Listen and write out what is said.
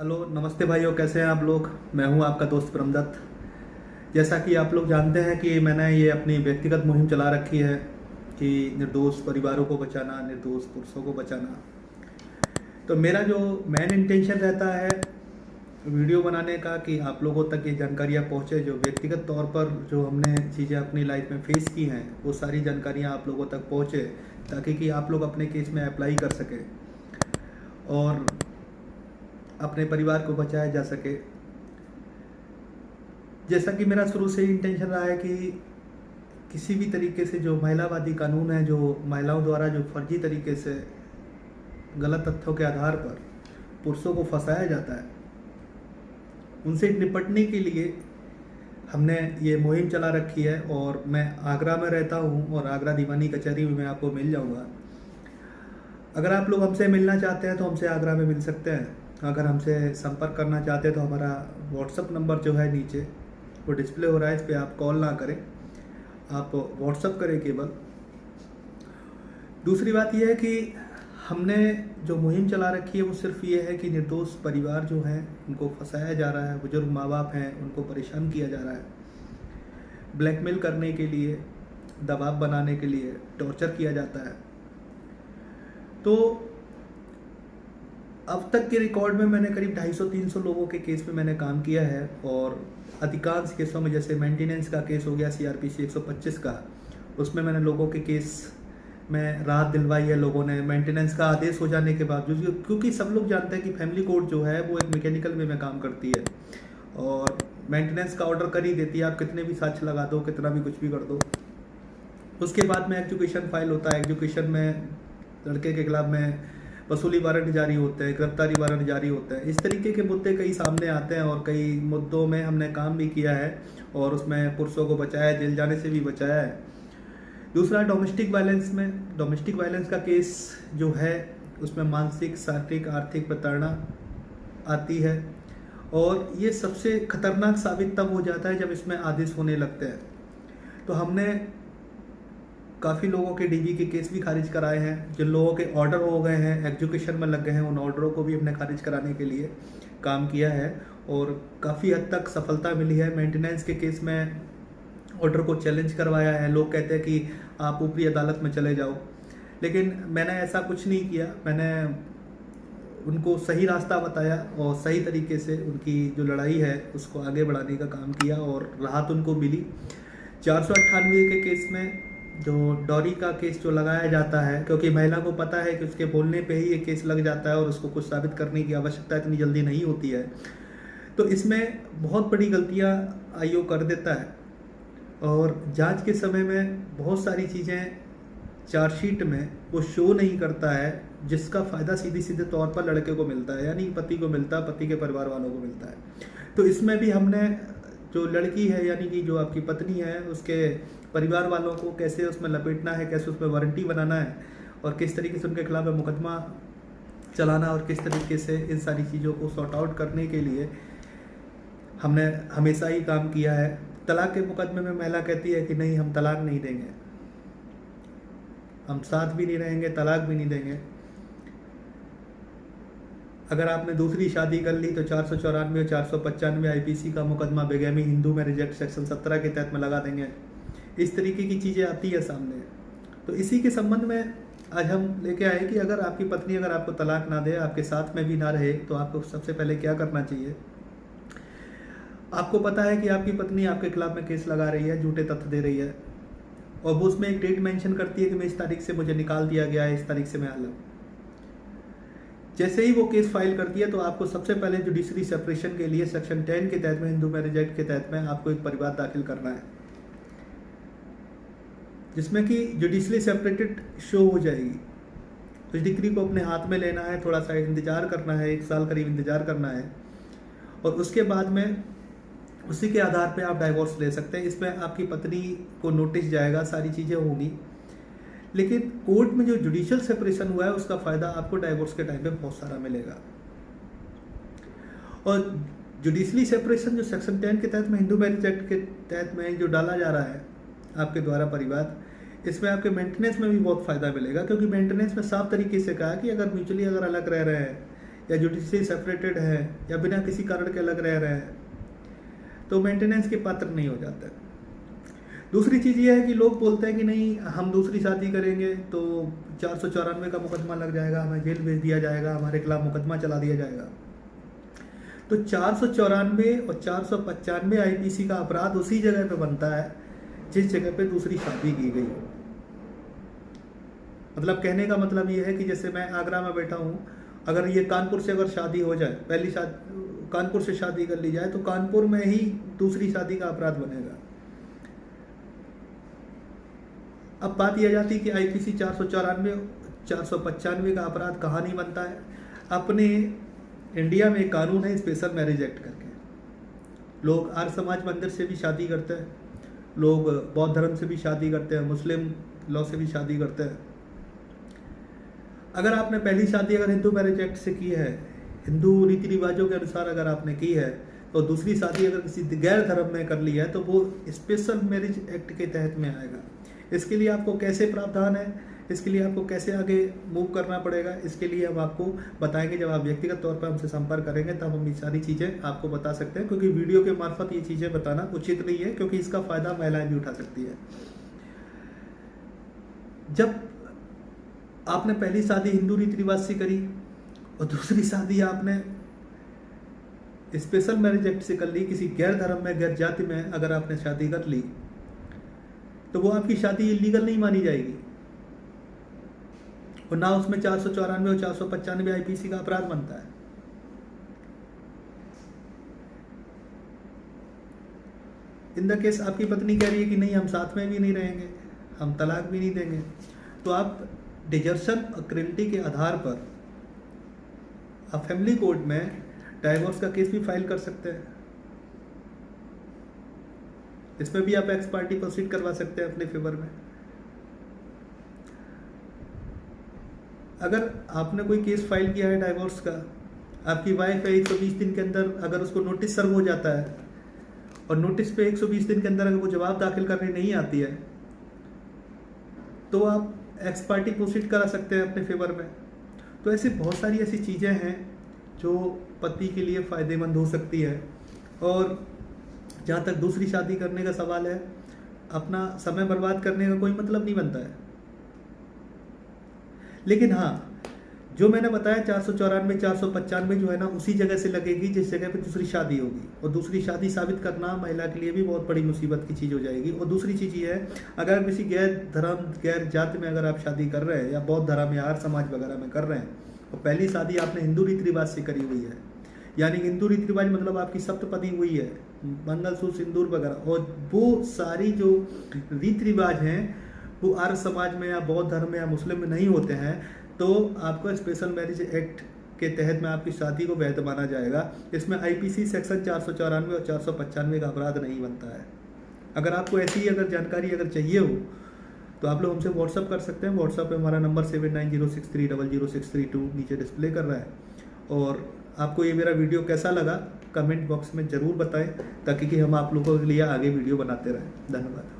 Hello नमस्ते भाइयों, कैसे हैं आप लोग। मैं हूं आपका दोस्त परमदत्त। जैसा कि आप लोग जानते हैं कि मैंने ये अपनी व्यक्तिगत मुहिम चला रखी है कि निर्दोष परिवारों को बचाना, निर्दोष पुरुषों को बचाना। तो मेरा जो मेन इंटेंशन रहता है वीडियो बनाने का कि आप लोगों तक ये जानकारियाँ पहुँचे, जो व्यक्तिगत तौर पर जो हमने चीज़ें अपनी लाइफ में फेस की हैं वो सारी जानकारियाँ आप लोगों तक पहुँचे, ताकि कि आप लोग अपने केस में अप्लाई कर सकें और अपने परिवार को बचाया जा सके। जैसा कि मेरा शुरू से ही इंटेंशन रहा है कि किसी भी तरीके से जो महिलावादी कानून है, जो महिलाओं द्वारा जो फर्जी तरीके से गलत तथ्यों के आधार पर पुरुषों को फंसाया जाता है, उनसे निपटने के लिए हमने ये मुहिम चला रखी है। और मैं आगरा में रहता हूँ और आगरा दीवानी कचहरी में मैं आपको मिल जाऊँगा। अगर आप लोग हमसे मिलना चाहते हैं तो हमसे आगरा में मिल सकते हैं। अगर हमसे संपर्क करना चाहते हैं तो हमारा व्हाट्सअप नंबर जो है नीचे वो डिस्प्ले हो रहा है, इस पर आप कॉल ना करें, आप व्हाट्सअप करें केवल। दूसरी बात यह है कि हमने जो मुहिम चला रखी है वो सिर्फ ये है कि निर्दोष परिवार जो हैं उनको फंसाया जा रहा है, बुजुर्ग माँ बाप हैं उनको परेशान किया जा रहा है, ब्लैकमेल करने के लिए, दबाव बनाने के लिए टॉर्चर किया जाता है। तो अब तक के रिकॉर्ड में मैंने करीब 250-300 लोगों के केस में मैंने काम किया है और अधिकांश केसों में, जैसे मेंटेनेंस का केस हो गया CRPC 125 का, उसमें मैंने लोगों के केस में राहत दिलवाई है लोगों ने, मेंटेनेंस का आदेश हो जाने के बावजूद। क्योंकि सब लोग जानते हैं कि फैमिली कोर्ट जो है वो एक मैकेनिकल वे में काम करती है और मेंटेनेंस का ऑर्डर कर ही देती है, आप कितने भी साक्ष्य लगा दो, कितना भी कुछ भी कर दो। उसके बाद में एग्जीक्यूशन फाइल होता है, एग्जीक्यूशन में लड़के के खिलाफ में वसूली वारंट जारी होते हैं, गिरफ्तारी वारंट जारी होते हैं। इस तरीके के मुद्दे कई सामने आते हैं और कई मुद्दों में हमने काम भी किया है और उसमें पुरुषों को बचाया, जेल जाने से भी बचाया है। दूसरा, डोमेस्टिक वायलेंस में, डोमेस्टिक वायलेंस का केस जो है उसमें मानसिक, शारीरिक, आर्थिक प्रताड़ना आती है और ये सबसे खतरनाक साबित तब हो जाता है जब इसमें आदेश होने लगते हैं। तो हमने काफ़ी लोगों के DV के केस भी खारिज कराए हैं। जिन लोगों के ऑर्डर हो गए हैं, एग्जीक्यूशन में लग गए हैं, उन ऑर्डरों को भी हमने खारिज कराने के लिए काम किया है और काफ़ी हद तक सफलता मिली है। मेंटेनेंस के केस में ऑर्डर को चैलेंज करवाया है। लोग कहते हैं कि आप ऊपरी अदालत में चले जाओ, लेकिन मैंने ऐसा कुछ नहीं किया। मैंने उनको सही रास्ता बताया और सही तरीके से उनकी जो लड़ाई है उसको आगे बढ़ाने का काम किया और राहत उनको मिली। 498 के केस में जो डॉरी का केस जो लगाया जाता है, क्योंकि महिला को पता है कि उसके बोलने पे ही ये केस लग जाता है और उसको कुछ साबित करने की आवश्यकता इतनी जल्दी नहीं होती है, तो इसमें बहुत बड़ी गलतियां आयोग कर देता है और जांच के समय में बहुत सारी चीज़ें चार्जशीट में वो शो नहीं करता है, जिसका फ़ायदा सीधे सीधे तौर पर लड़के को मिलता है, यानी पति को मिलता है, पति के परिवार वालों को मिलता है। तो इसमें भी हमने जो लड़की है, यानी कि जो आपकी पत्नी है, उसके परिवार वालों को कैसे उसमें लपेटना है, कैसे उसमें वारंटी बनाना है और किस तरीके से उनके खिलाफ मुकदमा चलाना और किस तरीके से इन सारी चीज़ों को सॉर्ट आउट करने के लिए हमने हमेशा ही काम किया है। तलाक के मुकदमे में महिला कहती है कि नहीं, हम तलाक नहीं देंगे, हम साथ भी नहीं रहेंगे, तलाक भी नहीं देंगे। अगर आपने दूसरी शादी कर ली तो 494 और 495 IPC का मुकदमा बेगैमी हिंदू में रिजेक्ट सेक्शन 17 के तहत में लगा देंगे। इस तरीके की चीज़ें आती है सामने। तो इसी के संबंध में आज हम लेके आए कि अगर आपकी पत्नी अगर आपको तलाक ना दे, आपके साथ में भी ना रहे, तो आपको सबसे पहले क्या करना चाहिए। आपको पता है कि आपकी पत्नी आपके खिलाफ में केस लगा रही है, झूठे तथ्य दे रही है और वो उसमें एक डेट मेंशन करती है कि मैं इस तारीख से मुझे निकाल दिया गया है, इस तारीख से मैं अलग। जैसे ही वो केस फाइल करती है तो आपको सबसे पहले जुडिशरी सेपरेशन के लिए सेक्शन 10 के तहत में, हिंदू मैरिज एक्ट के तहत में आपको एक परिवाद दाखिल करना है, जिसमें कि जुडिशली सेपरेटेड शो हो जाएगी। तो इस डिग्री को अपने हाथ में लेना है, थोड़ा सा इंतजार करना है, 1 साल करीब इंतजार करना है और उसके बाद में उसी के आधार पे आप डाइवोर्स ले सकते हैं। इसमें आपकी पत्नी को नोटिस जाएगा, सारी चीज़ें होंगी, लेकिन कोर्ट में जो जुडिशियल सेपरेशन हुआ है उसका फ़ायदा आपको डाइवोर्स के टाइम पे बहुत सारा मिलेगा। और जुडिशली सेपरेशन जो सेक्शन 10 के तहत में, हिंदू मैरिज एक्ट के तहत में जो डाला जा रहा है आपके द्वारा परिवाद, इसमें आपके मेंटेनेंस में भी बहुत फ़ायदा मिलेगा, क्योंकि मेंटेनेंस में साफ तरीके से कहा कि अगर म्यूचुअली अगर अलग रह रहे हैं या जुडिशली सेपरेटेड है या बिना किसी कारण के अलग रह रहे हैं तो मेंटेनेंस के पात्र नहीं हो जाता है। दूसरी चीज़ ये है कि लोग बोलते हैं कि नहीं हम दूसरी शादी करेंगे तो 494 का मुकदमा लग जाएगा, हमें जेल भेज दिया जाएगा, हमारे खिलाफ मुकदमा चला दिया जाएगा। तो 494 और 495 आईपीसी का अपराध उसी जगह पे बनता है जिस जगह पे दूसरी शादी की गई हो। मतलब कहने का मतलब ये है कि जैसे मैं आगरा में बैठा हूँ, अगर ये कानपुर से अगर शादी हो जाए, पहली शादी कानपुर से शादी कर ली जाए तो कानपुर में ही दूसरी शादी का अपराध बनेगा। अब बात यह जाती है कि आईपीसी 494 495 का अपराध कहाँ नहीं बनता है। अपने इंडिया में एक कानून है स्पेशल मैरिज एक्ट करके, लोग आर्य समाज मंदिर से भी शादी करते हैं, लोग बौद्ध धर्म से भी शादी करते हैं, मुस्लिम लॉ से भी शादी करते हैं। अगर आपने पहली शादी अगर हिंदू मैरिज एक्ट से की है, हिंदू रीति रिवाजों के अनुसार अगर आपने की है, तो दूसरी शादी अगर किसी गैर धर्म में कर ली है तो वो स्पेशल मैरिज एक्ट के तहत में आएगा। इसके लिए आपको कैसे प्रावधान है, इसके लिए आपको कैसे आगे मूव करना पड़ेगा, इसके लिए हम आपको बताएंगे। जब आप व्यक्तिगत तौर पर हमसे संपर्क करेंगे तब हम ये सारी चीज़ें आपको बता सकते हैं, क्योंकि वीडियो के मार्फत ये चीज़ें बताना उचित नहीं है, क्योंकि इसका फ़ायदा महिलाएं भी उठा सकती है। जब आपने पहली शादी हिंदू रीति रिवाज से करी और दूसरी शादी आपने स्पेशल मैरिज एक्ट से कर ली, किसी गैर धर्म में गैर जाति में अगर आपने शादी कर ली तो वो आपकी शादी इलीगल नहीं मानी जाएगी और ना उसमें 494 और 495 आईपीसी का अपराध बनता है। इन द केस आपकी पत्नी कह रही है कि नहीं हम साथ में भी नहीं रहेंगे, हम तलाक भी नहीं देंगे, तो आप डिजर्शन क्रिमिलिटी के आधार पर आप फैमिली कोर्ट में डाइवोर्स का केस भी फाइल कर सकते हैं। इसमें भी आप एक्स पार्टी प्रोसीड करवा सकते हैं अपने फेवर में। अगर आपने कोई केस फाइल किया है डाइवोर्स का, आपकी वाइफ है, 120 दिन के अंदर अगर उसको नोटिस सर्व हो जाता है और नोटिस पे 120 दिन के अंदर अगर वो जवाब दाखिल करने नहीं आती है तो आप एक्स पार्टी प्रोसीड करा सकते हैं अपने फेवर में। तो ऐसी बहुत सारी ऐसी चीज़ें हैं जो पति के लिए फ़ायदेमंद हो सकती है। और जहाँ तक दूसरी शादी करने का सवाल है, अपना समय बर्बाद करने का कोई मतलब नहीं बनता है। लेकिन हाँ, जो मैंने बताया 494 495 जो है ना, उसी जगह से लगेगी जिस जगह पे दूसरी शादी होगी। और दूसरी शादी साबित करना महिला के लिए भी बहुत बड़ी मुसीबत की चीज़ हो जाएगी। और दूसरी चीज़ ये है, अगर किसी गैर धर्म गैर जाति में अगर आप शादी कर रहे हैं या बौद्ध धर्म या आर्य समाज वगैरह में कर रहे हैं और पहली शादी आपने हिंदू रीति रिवाज से करी हुई है, यानी हिंदू रीति रिवाज मतलब आपकी सप्तपदी हुई है, मंगलसूत्र सिंदूर वगैरह, और वो सारी जो रीति रिवाज हैं वो आर्य समाज में या बौद्ध धर्म में या मुस्लिम में नहीं होते हैं, तो आपको स्पेशल मैरिज एक्ट के तहत में आपकी शादी को वैध माना जाएगा। इसमें आईपीसी सेक्शन 494 और 495 का अपराध नहीं बनता है। अगर आपको ऐसी अगर जानकारी अगर चाहिए हो तो आप लोग हमसे व्हाट्सअप कर सकते हैं। व्हाट्सअप पे हमारा नंबर 7906300632 नीचे डिस्प्ले कर रहा है। और आपको ये मेरा वीडियो कैसा लगा कमेंट बॉक्स में ज़रूर बताएं, ताकि कि हम आप लोगों के लिए आगे वीडियो बनाते रहें। धन्यवाद।